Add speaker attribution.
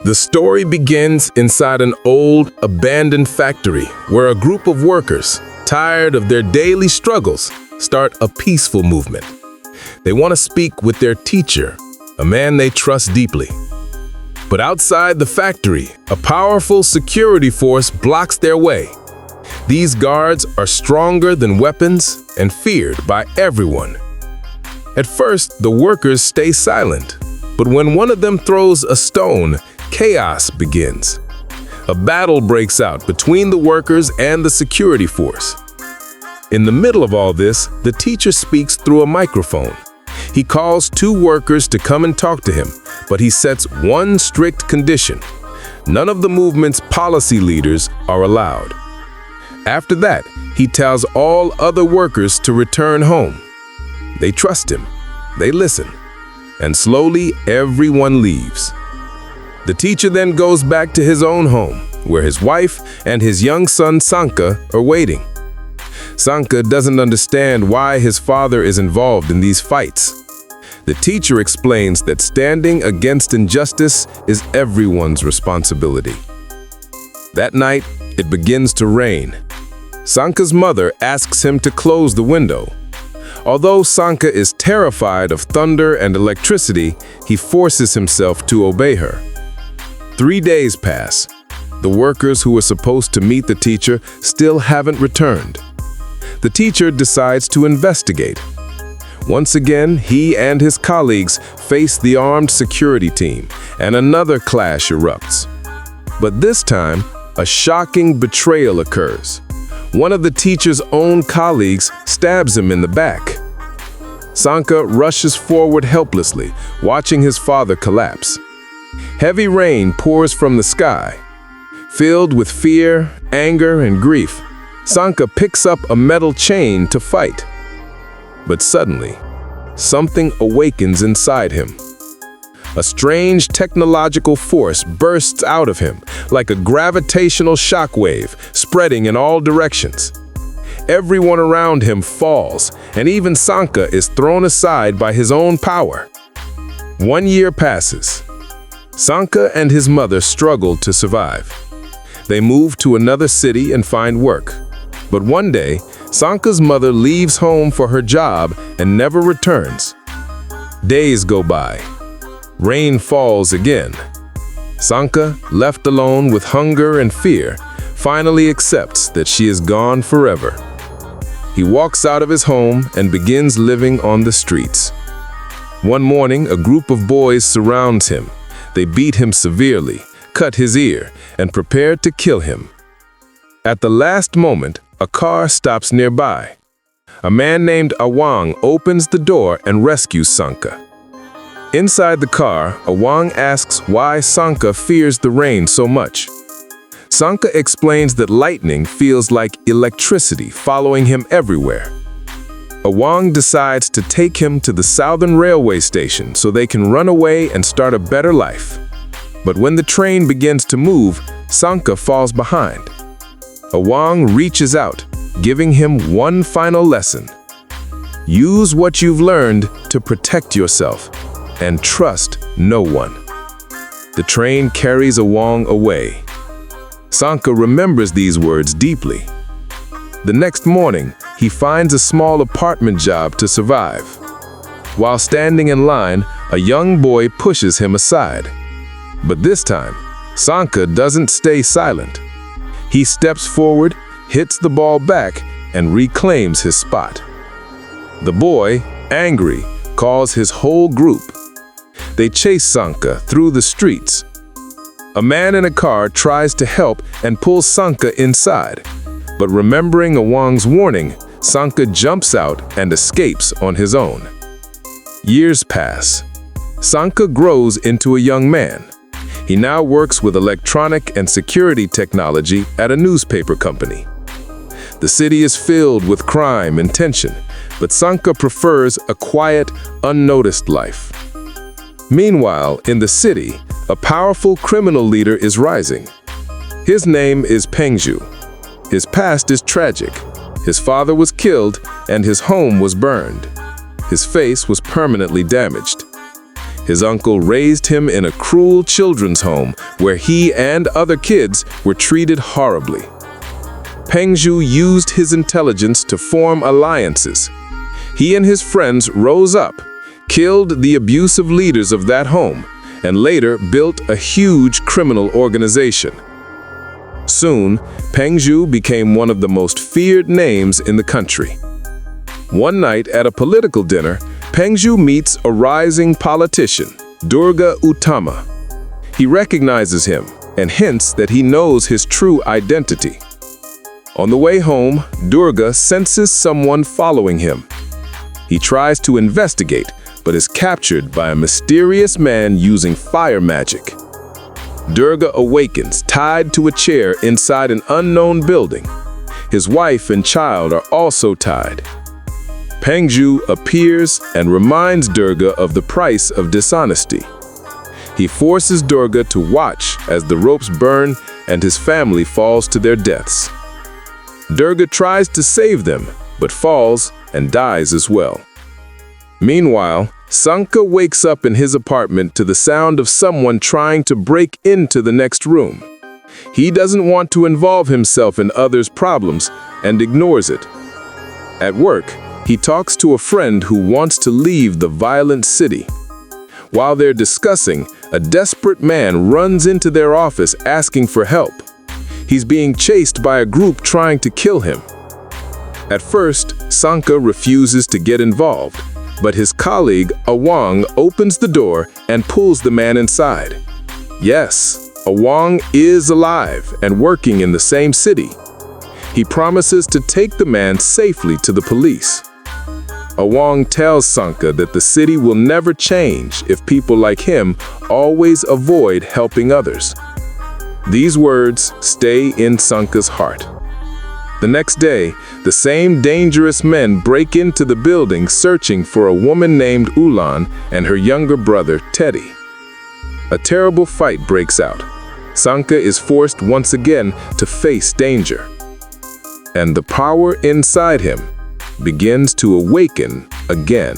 Speaker 1: The story begins inside an old, abandoned factory where a group of workers, tired of their daily struggles, start a peaceful movement. They want to speak with their teacher, a man they trust deeply. But outside the factory, a powerful security force blocks their way. These guards are stronger than weapons and feared by everyone. At first, the workers stay silent, but when one of them throws a stone, chaos begins. A battle breaks out between the workers and the security force. In the middle of all this, the teacher speaks through a microphone. He calls two workers to come and talk to him, but he sets one strict condition. None of the movement's policy leaders are allowed. After that, he tells all other workers to return home. They trust him, they listen, and slowly everyone leaves. The teacher then goes back to his own home, where his wife and his young son Sanka are waiting. Sanka doesn't understand why his father is involved in these fights. The teacher explains that standing against injustice is everyone's responsibility. That night, it begins to rain. Sanka's mother asks him to close the window. Although Sanka is terrified of thunder and electricity, he forces himself to obey her. 3 days pass. The workers who were supposed to meet the teacher still haven't returned. The teacher decides to investigate. Once again, he and his colleagues face the armed security team, and another clash erupts. But this time, a shocking betrayal occurs. One of the teacher's own colleagues stabs him in the back. Sanka rushes forward helplessly, watching his father collapse. Heavy rain pours from the sky. Filled with fear, anger, and grief, Sanka picks up a metal chain to fight. But suddenly, something awakens inside him. A strange technological force bursts out of him, like a gravitational shockwave, spreading in all directions. Everyone around him falls, and even Sanka is thrown aside by his own power. 1 year passes. Sanka and his mother struggle to survive. They move to another city and find work. But one day, Sanka's mother leaves home for her job and never returns. Days go by. Rain falls again. Sanka, left alone with hunger and fear, finally accepts that she is gone forever. He walks out of his home and begins living on the streets. One morning, a group of boys surrounds him. They beat him severely, cut his ear, and prepare to kill him. At the last moment, a car stops nearby. A man named Awang opens the door and rescues Sanka. Inside the car, Awang asks why Sanka fears the rain so much. Sanka explains that lightning feels like electricity following him everywhere. Awang decides to take him to the Southern Railway station so they can run away and start a better life. But when the train begins to move, Sanka falls behind. Awang reaches out, giving him one final lesson. Use what you've learned to protect yourself, and trust no one. The train carries Awang away. Sanka remembers these words deeply. The next morning, he finds a small apartment job to survive. While standing in line, a young boy pushes him aside. But this time, Sanka doesn't stay silent. He steps forward, hits the ball back, and reclaims his spot. The boy, angry, calls his whole group. They chase Sanka through the streets. A man in a car tries to help and pulls Sanka inside. But remembering Awang's warning, Sanka jumps out and escapes on his own. Years pass. Sanka grows into a young man. He now works with electronic and security technology at a newspaper company. The city is filled with crime and tension, but Sanka prefers a quiet, unnoticed life. Meanwhile, in the city, a powerful criminal leader is rising. His name is Pengju. His past is tragic. His father was killed and his home was burned. His face was permanently damaged. His uncle raised him in a cruel children's home where he and other kids were treated horribly. Pengju used his intelligence to form alliances. He and his friends rose up, killed the abusive leaders of that home, and later built a huge criminal organization. Soon, Pengju became one of the most feared names in the country. One night at a political dinner, Pengju meets a rising politician, Durga Uttama. He recognizes him and hints that he knows his true identity. On the way home, Durga senses someone following him. He tries to investigate, but is captured by a mysterious man using fire magic. Durga awakens, tied to a chair inside an unknown building. His wife and child are also tied. Pengju appears and reminds Durga of the price of dishonesty. He forces Durga to watch as the ropes burn and his family falls to their deaths. Durga tries to save them, but falls and dies as well. Meanwhile, Sanka wakes up in his apartment to the sound of someone trying to break into the next room. He doesn't want to involve himself in others' problems and ignores it. At work, he talks to a friend who wants to leave the violent city. While they're discussing, a desperate man runs into their office asking for help. He's being chased by a group trying to kill him. At first, Sanka refuses to get involved, but his colleague, Awang, opens the door and pulls the man inside. Yes, Awang is alive and working in the same city. He promises to take the man safely to the police. Awang tells Sanka that the city will never change if people like him always avoid helping others. These words stay in Sanka's heart. The next day, the same dangerous men break into the building searching for a woman named Ulan and her younger brother, Teddy. A terrible fight breaks out. Sanka is forced once again to face danger. And the power inside him begins to awaken again.